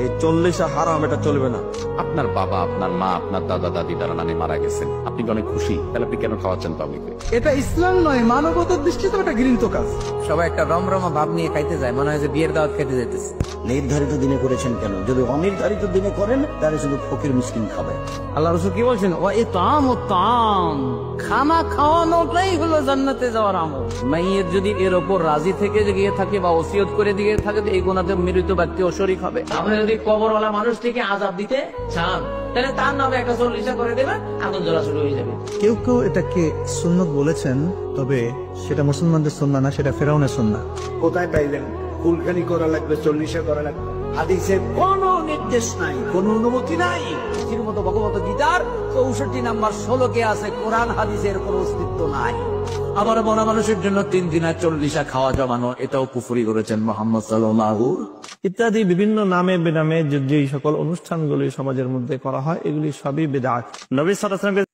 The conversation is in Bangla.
এই 40 হারাম, এটা চলবে না। আপনার বাবা, আপনার মা, আপনার দাদা দাদি দ্বারা নানি মারা গেছেন, আপনি কি অনেক খুশি? তাহলে আপনি কেন খাওয়াচ্ছেন পাবলিককে? এটা ইসলাম নয়, মানবতার দৃষ্টিতে এটা ঘৃণিত কাজ। সবাই একটা রমরমা ভাব নিয়ে খাইতে যায়, মনে হয় যে বিয়ের দাওয়াত খেতে যেতেছে। নির্ধারিত দিনে করেছেন কেন? যদি অনির্ধারিত দিনে করেন তাহলে শুধু ফকির মিসকিন খাবে। আল্লাহ রাসূল কি বলছেন? ওয়া ইতামু তাম, খানা খাওয়ানোটাই হলো জান্নাতে যাওয়ার আমল। মাইয়ের যদি এর উপর রাজি থেকে গিয়ে থাকে বা ওসিয়ত করে দিয়ে থাকে, এই গুনাহতে মৃত ব্যক্তি শরীক হবে। আপনি যদি কবরওয়ালা মানুষটিকে আযাব দিতে চান, তাহলে তার নামে একটা 40 করে দেবেন, আগুন জ্বলা শুরু হয়ে যাবে। কেউ কেউ এটাকে সুন্নত বলেছেন, তবে সেটা মুসলমানদের সুন্নাহ না, সেটা ফেরাউনের সুন্নাহ। কোথায় পাইলেন কুলখানি করা লাগবে, 40 করা লাগবে? হাদিসের কোনো নির্দেশ নাই, কোনো অনুমতি নাই। শ্রীমদ ভগবত গীতার 64 নাম্বার শ্লোকে আছে কোরআন হাদিসের কোনো অস্তিত্ব নাই। আবার মনা মানুষের জন্য 3 দিনের 40 খাওয়া জমানো, এটাও কুফরি করেছেন মুহাম্মদ সাল্লাল্লাহু ইত্যাদি বিভিন্ন নামে বেনামে যে সকল অনুষ্ঠানগুলি সমাজের মধ্যে করা হয়, এগুলি সবই বিদআত। নবী সাল্লাল্লাহু আলাইহি ওয়াসাল্লাম